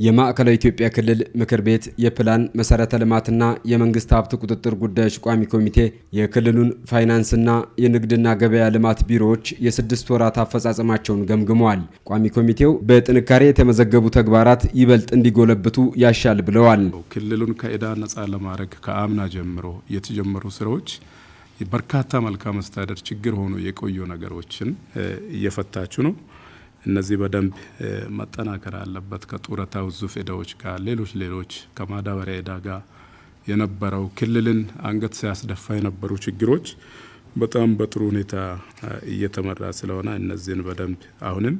የማዕከላዊ ኢትዮጵያ ክልል ምክር ቤት የፕላን መሰረተ ልማትና የመንግስት ሀብት ቁጥጥር ጉዳዮች ቋሚ ኮሚቴ የክልሉን ፋይናንስና የንግድና ገበያ ልማት ቢሮዎች የ6 ወራት አፈጻጸማቸውን ገምግመዋል። ቋሚ ኮሚቴው በጥንካሬ የተመዘገቡ ተግባራት ይበልጥ እንዲጎለብቱ ያሻል ብለዋል። ክልሉን ከዕዳ ነፃ ለማድረግ ከአምና ጀምሮ የተጀመሩ ስራዎች በርካታ መልካም አስተዳደር ችግር ሆኖ የቆዩ ነገሮችን እየፈታችሁ ነው። እነዚህ በደንብ መጠናከር አለበት። ከጡረታ ውዝፍ ዕዳዎች ጋር ሌሎች ከማዳበሪያ ዕዳ ጋር የነበረው ክልልን አንገት ሲያስደፋ የነበሩ ችግሮች በጣም በጥሩ ሁኔታ እየተመራ ስለሆነ እነዚህን በደንብ አሁንም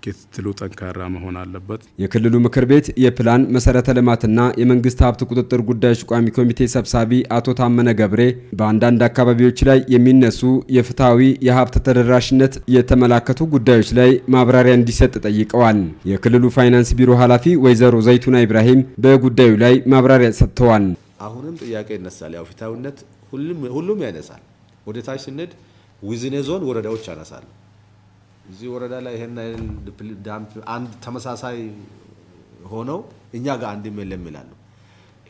ክትትሉ ጠንካራ መሆን አለበት። የክልሉ ምክር ቤት የፕላን መሰረተ ልማትና የመንግስት ሀብት ቁጥጥር ጉዳዮች ቋሚ ኮሚቴ ሰብሳቢ አቶ ታመነ ገብሬ በአንዳንድ አካባቢዎች ላይ የሚነሱ የፍትሃዊ የሀብት ተደራሽነት የተመላከቱ ጉዳዮች ላይ ማብራሪያ እንዲሰጥ ጠይቀዋል። የክልሉ ፋይናንስ ቢሮ ኃላፊ ወይዘሮ ዘይቱና ኢብራሂም በጉዳዩ ላይ ማብራሪያ ሰጥተዋል። አሁንም ጥያቄ ይነሳል። ያው ፍትሃዊነት ሁሉም ያነሳል። ወደ ታች ስንሄድ ዊዝን ዞን ወረዳዎች ያነሳል። እዚህ ወረዳ ላይ ይሄን ዳምፕ አንድ ተመሳሳይ ሆነው እኛ ጋር አንድም የለም ይላሉ።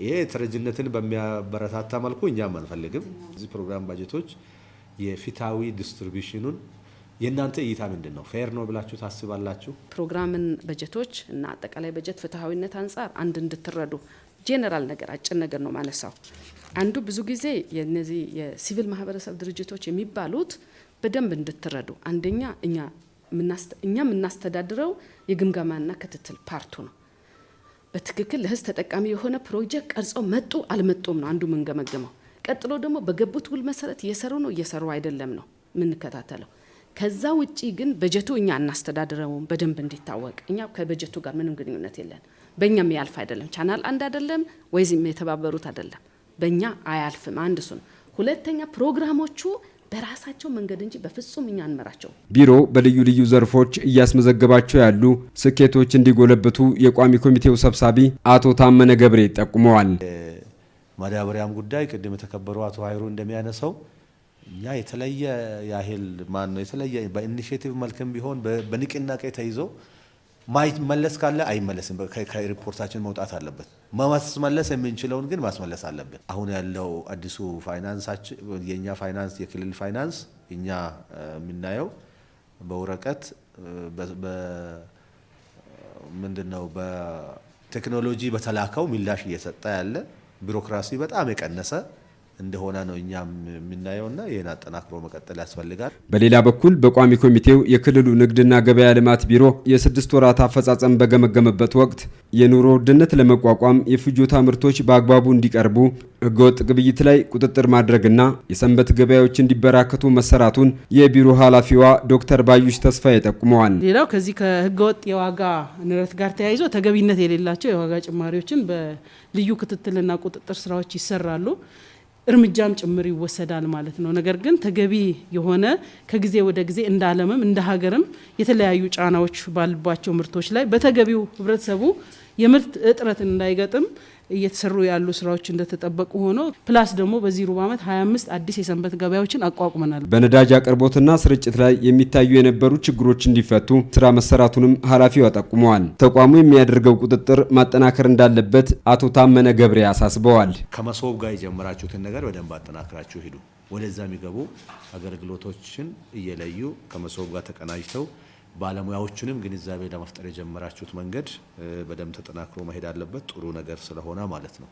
ይሄ ተረጅነትን በሚያበረታታ መልኩ እኛም አንፈልግም። እዚህ ፕሮግራም ባጀቶች የፍትሃዊ ዲስትሪቢዩሽኑን የእናንተ እይታ ምንድነው? ፌር ነው ብላችሁ ታስባላችሁ? ፕሮግራምን በጀቶች እና አጠቃላይ በጀት ፍትሃዊነት አንፃር አንድ እንድትረዱ ጄነራል ነገር አጭር ነገር ነው ማነሳው። አንዱ ብዙ ጊዜ የነዚህ የሲቪል ማህበረሰብ ድርጅቶች የሚባሉት በደንብ እንድትረዱ አንደኛ እኛ የምናስተዳድረው የግምገማና ክትትል ፓርቱ ነው። በትክክል ለህዝብ ተጠቃሚ የሆነ ፕሮጀክት ቀርጸው መጡ አልመጡም ነው አንዱ የምንገመግመው። ቀጥሎ ደግሞ በገቡት ውል መሰረት እየሰሩ ነው እየሰሩ አይደለም ነው የምንከታተለው። ከዛ ውጪ ግን በጀቱ እኛ እናስተዳድረውም በደንብ እንዲታወቅ እኛ ከበጀቱ ጋር ምንም ግንኙነት የለን። በእኛም ያልፍ አይደለም ቻናል አንድ አይደለም ወይም የተባበሩት አይደለም። በእኛ አያልፍም። አንድ እሱ ነው። ሁለተኛ ፕሮግራሞቹ በራሳቸው መንገድ እንጂ በፍጹም እኛ አንመራቸው። ቢሮ በልዩ ልዩ ዘርፎች እያስመዘገባቸው ያሉ ስኬቶች እንዲጎለብቱ የቋሚ ኮሚቴው ሰብሳቢ አቶ ታመነ ገብሬ ጠቁመዋል። ማዳበሪያም ጉዳይ ቅድም የተከበሩ አቶ ኃይሩ እንደሚያነሳው እኛ የተለየ ያህል ማን ነው የተለየ በኢኒሺዬቲቭ መልክም ቢሆን በንቅናቄ ተይዞ ማይመለስ ካለ አይመለስም። ከሪፖርታችን መውጣት አለበት። ማስመለስ የምንችለውን ግን ማስመለስ አለብን። አሁን ያለው አዲሱ ፋይናንሳችን የኛ ፋይናንስ የክልል ፋይናንስ እኛ የምናየው በወረቀት ምንድነው በቴክኖሎጂ በተላከው ምላሽ እየሰጠ ያለ ቢሮክራሲ በጣም የቀነሰ እንደሆነ ነው እኛም የምናየውና ይሄን አጠናክሮ መቀጠል ያስፈልጋል። በሌላ በኩል በቋሚ ኮሚቴው የክልሉ ንግድና ገበያ ልማት ቢሮ የ6 ወራት አፈጻጸም በገመገመበት ወቅት የኑሮ ውድነት ለመቋቋም የፍጆታ ምርቶች በአግባቡ እንዲቀርቡ ህገወጥ ግብይት ላይ ቁጥጥር ማድረግና የሰንበት ገበያዎች እንዲበራከቱ መሰራቱን የቢሮ ኃላፊዋ ዶክተር ባዩሽ ተስፋዬ ጠቁመዋል። ሌላው ከዚህ ከህገወጥ የዋጋ ንረት ጋር ተያይዞ ተገቢነት የሌላቸው የዋጋ ጭማሪዎችን በልዩ ክትትልና ቁጥጥር ስራዎች ይሰራሉ። እርምጃም ጭምር ይወሰዳል ማለት ነው። ነገር ግን ተገቢ የሆነ ከጊዜ ወደ ጊዜ እንደ ዓለምም እንደ ሀገርም የተለያዩ ጫናዎች ባሉባቸው ምርቶች ላይ በተገቢው ህብረተሰቡ የምርት እጥረት እንዳይገጥም እየተሰሩ ያሉ ስራዎች እንደተጠበቁ ሆኖ ፕላስ ደግሞ በዚህ ሩብ ዓመት 25 አዲስ የሰንበት ገበያዎችን አቋቁመናል። በነዳጅ አቅርቦትና ስርጭት ላይ የሚታዩ የነበሩ ችግሮች እንዲፈቱ ስራ መሰራቱንም ኃላፊው ጠቁመዋል። ተቋሙ የሚያደርገው ቁጥጥር ማጠናከር እንዳለበት አቶ ታመነ ገብሬ አሳስበዋል። ከመሶብ ጋር የጀመራችሁትን ነገር በደንብ አጠናክራችሁ ሂዱ። ወደዛ የሚገቡ አገልግሎቶችን እየለዩ ከመሶብ ጋር ተቀናጅተው ባለሙያዎችንም ግንዛቤ ለመፍጠር የጀመራችሁት መንገድ በደንብ ተጠናክሮ መሄድ አለበት። ጥሩ ነገር ስለሆነ ማለት ነው።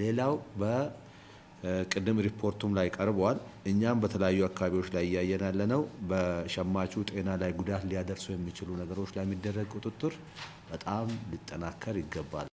ሌላው በቅድም ሪፖርቱም ላይ ቀርቧል። እኛም በተለያዩ አካባቢዎች ላይ እያየን ያለነው በሸማቹ ጤና ላይ ጉዳት ሊያደርሱ የሚችሉ ነገሮች ላይ የሚደረግ ቁጥጥር በጣም ሊጠናከር ይገባል።